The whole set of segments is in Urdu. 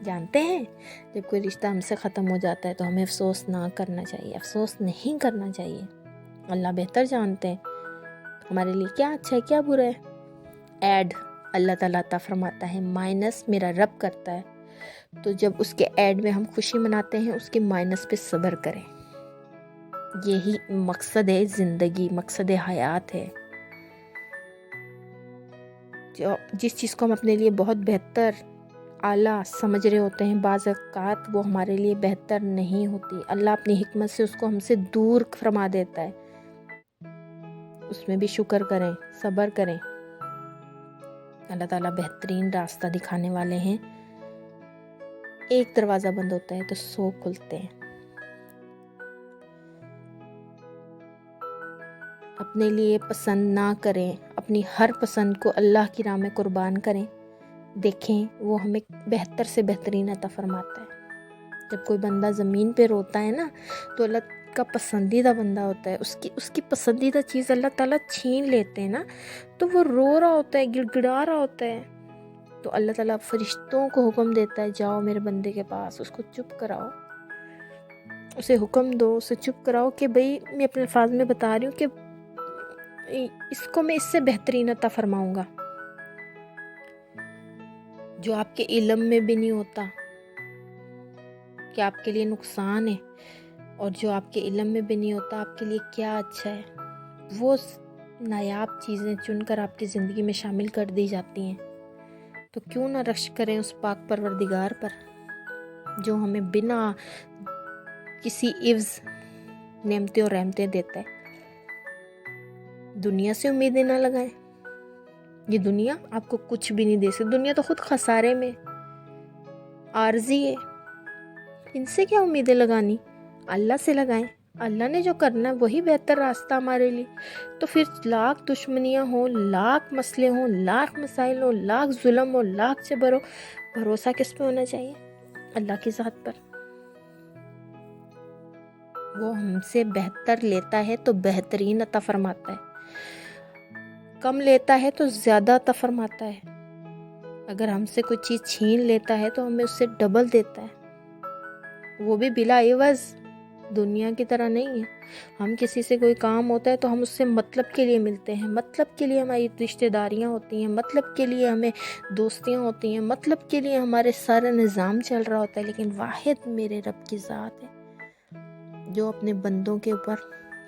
جانتے ہیں جب کوئی رشتہ ہم سے ختم ہو جاتا ہے تو ہمیں افسوس نہ کرنا چاہیے، افسوس نہیں کرنا چاہیے۔ اللہ بہتر جانتے ہیں ہمارے لیے کیا اچھا ہے کیا برا ہے۔ ایڈ اللہ تعالیٰ عطا فرماتا ہے، مائنس میرا رب کرتا ہے۔ تو جب اس کے ایڈ میں ہم خوشی مناتے ہیں، اس کے مائنس پہ صبر کریں۔ یہی مقصد ہے زندگی، مقصد حیات ہے۔ جس چیز کو ہم اپنے لیے بہت بہتر اعلیٰ سمجھ رہے ہوتے ہیں، بعض اوقات وہ ہمارے لیے بہتر نہیں ہوتی۔ اللہ اپنی حکمت سے اس کو ہم سے دور فرما دیتا ہے۔ اس میں بھی شکر کریں، صبر کریں۔ اللہ تعالیٰ بہترین راستہ دکھانے والے ہیں۔ ایک دروازہ بند ہوتا ہے تو 100 کھلتے ہیں۔ اپنے لیے پسند نہ کریں، اپنی ہر پسند کو اللہ کی راہ میں قربان کریں۔ دیکھیں وہ ہمیں بہتر سے بہترین عطا فرماتا ہے۔ جب کوئی بندہ زمین پہ روتا ہے نا تو اللہ کا پسندیدہ بندہ ہوتا ہے، اس کی پسندیدہ چیز اللہ تعالیٰ چھین لیتے ہیں نا، تو وہ رو رہا ہوتا ہے، گڑ گڑا رہا ہوتا ہے، تو اللہ تعالیٰ فرشتوں کو حکم دیتا ہے جاؤ میرے بندے کے پاس، اس کو چپ کراؤ، اسے حکم دو، اسے چپ کراؤ کہ بھئی میں اپنے الفاظ میں بتا رہی ہوں کہ اس کو میں اس سے بہترین عطا فرماؤں گا جو آپ کے علم میں بھی نہیں ہوتا کہ آپ کے لیے نقصان ہے، اور جو آپ کے علم میں بھی نہیں ہوتا آپ کے لیے کیا اچھا ہے، وہ نایاب چیزیں چن کر آپ کی زندگی میں شامل کر دی جاتی ہیں۔ تو کیوں نہ رشک کریں اس پاک پروردگار پر جو ہمیں بنا کسی عوض نعمتیں اور رحمتیں دیتا ہے۔ دنیا سے امیدیں نہ لگائیں، یہ دنیا آپ کو کچھ بھی نہیں دے سکتی، دنیا تو خود خسارے میں عارضی ہے، ان سے کیا امیدیں لگانی، اللہ سے لگائیں۔ اللہ نے جو کرنا ہے وہی بہتر راستہ ہمارے لیے۔ تو پھر لاکھ دشمنیاں ہوں، لاکھ مسئلے ہوں، لاکھ مسائل ہوں، لاکھ ظلم ہو، لاکھ جبر ہو، بھروسہ کس پہ ہونا چاہیے؟ اللہ کی ذات پر۔ وہ ہم سے بہتر لیتا ہے تو بہترین عطا فرماتا ہے، کم لیتا ہے تو زیادہ عطا فرماتا ہے۔ اگر ہم سے کوئی چیز چھین لیتا ہے تو ہمیں اس سے ڈبل دیتا ہے، وہ بھی بلا عوض، دنیا کی طرح نہیں ہے۔ ہم کسی سے کوئی کام ہوتا ہے تو ہم اس سے مطلب کے لیے ملتے ہیں، مطلب کے لیے ہماری رشتہ داریاں ہوتی ہیں، مطلب کے لیے ہمیں دوستیاں ہوتی ہیں، مطلب کے لیے ہمارے سارا نظام چل رہا ہوتا ہے، لیکن واحد میرے رب کی ذات ہے جو اپنے بندوں کے اوپر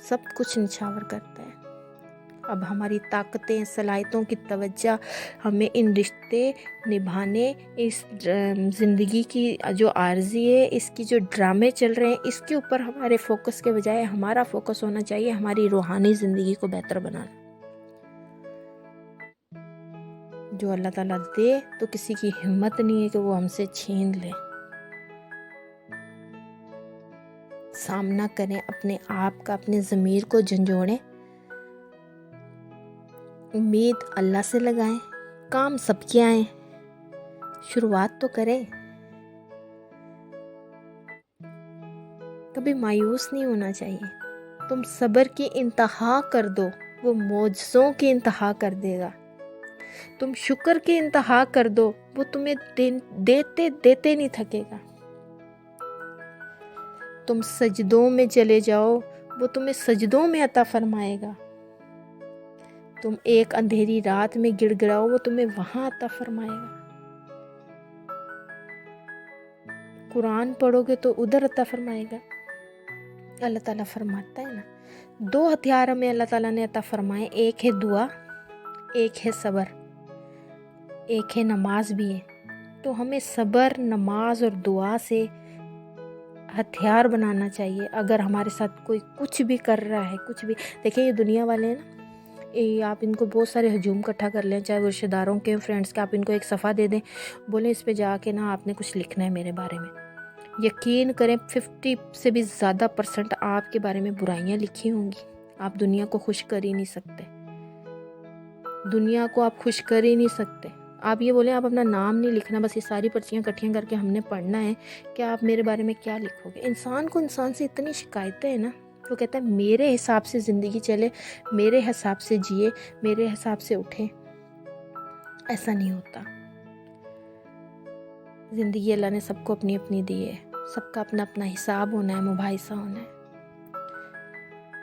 سب کچھ نچھاور کرتا ہے۔ اب ہماری طاقتیں، صلاحیتوں کی توجہ ہمیں ان رشتے نبھانے، اس زندگی کی جو عارضی ہے، اس کی جو ڈرامے چل رہے ہیں، اس کے اوپر ہمارے فوکس کے بجائے ہمارا فوکس ہونا چاہیے ہماری روحانی زندگی کو بہتر بنانا۔ جو اللہ تعالیٰ دے تو کسی کی ہمت نہیں ہے کہ وہ ہم سے چھین لے۔ سامنا کریں اپنے آپ کا، اپنے ضمیر کو جھنجھوڑیں، امید اللہ سے لگائیں، کام سب کے آئیں، شروعات تو کریں۔ کبھی مایوس نہیں ہونا چاہیے۔ تم صبر کی انتہا کر دو، وہ معجزوں کی انتہا کر دے گا۔ تم شکر کی انتہا کر دو، وہ تمہیں دیتے دیتے نہیں تھکے گا۔ تم سجدوں میں چلے جاؤ، وہ تمہیں سجدوں میں عطا فرمائے گا۔ تم ایک اندھیری رات میں گڑ گڑاؤ، وہ تمہیں وہاں عطا فرمائے گا۔ قرآن پڑھو گے تو ادھر عطا فرمائے گا۔ اللہ تعالیٰ فرماتا ہے نا، 2 ہتھیار ہمیں اللہ تعالیٰ نے عطا فرمائے، ایک ہے دعا، ایک ہے صبر، ایک ہے نماز بھی ہے۔ تو ہمیں صبر، نماز اور دعا سے ہتھیار بنانا چاہیے۔ اگر ہمارے ساتھ کوئی کچھ بھی کر رہا ہے، کچھ بھی، دیکھیں یہ دنیا والے ہیں نا، آپ ان کو بہت سارے ہجوم اکٹھا کر لیں، چاہے وہ رشتہ داروں کے، فرینڈس کے، آپ ان کو ایک صفحہ دے دیں، بولیں اس پہ جا کے نا آپ نے کچھ لکھنا ہے میرے بارے میں۔ یقین کریں 50 سے بھی زیادہ % آپ کے بارے میں برائیاں لکھی ہوں گی۔ آپ دنیا کو خوش کر ہی نہیں سکتے، دنیا کو آپ خوش کر ہی نہیں سکتے۔ آپ یہ بولیں آپ اپنا نام نہیں لکھنا، بس یہ ساری پرچیاں اکٹھیاں کر کے ہم نے پڑھنا ہے کہ آپ میرے بارے میں کیا لکھو گے۔ انسان کو انسان سے اتنی شکایتیں ہیں نا، وہ کہتا ہے میرے حساب سے زندگی چلے، میرے حساب سے جیے، میرے حساب سے اٹھے۔ ایسا نہیں ہوتا۔ زندگی اللہ نے سب کو اپنی اپنی دی ہے، سب کا اپنا اپنا حساب ہونا ہے، مباحثہ ہونا ہے۔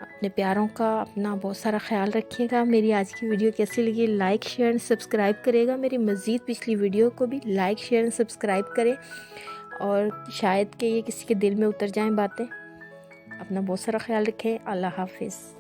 اپنے پیاروں کا اپنا بہت سارا خیال رکھیے گا۔ میری آج کی ویڈیو کیسی لگی لائک شیئر اینڈ سبسکرائب کرے گا۔ میری مزید پچھلی ویڈیو کو بھی لائک شیئر اینڈ سبسکرائب کرے، اور شاید کہ یہ کسی کے دل میں اتر جائیں باتیں۔ اپنا بہت سارا خیال رکھیں۔ اللہ حافظ۔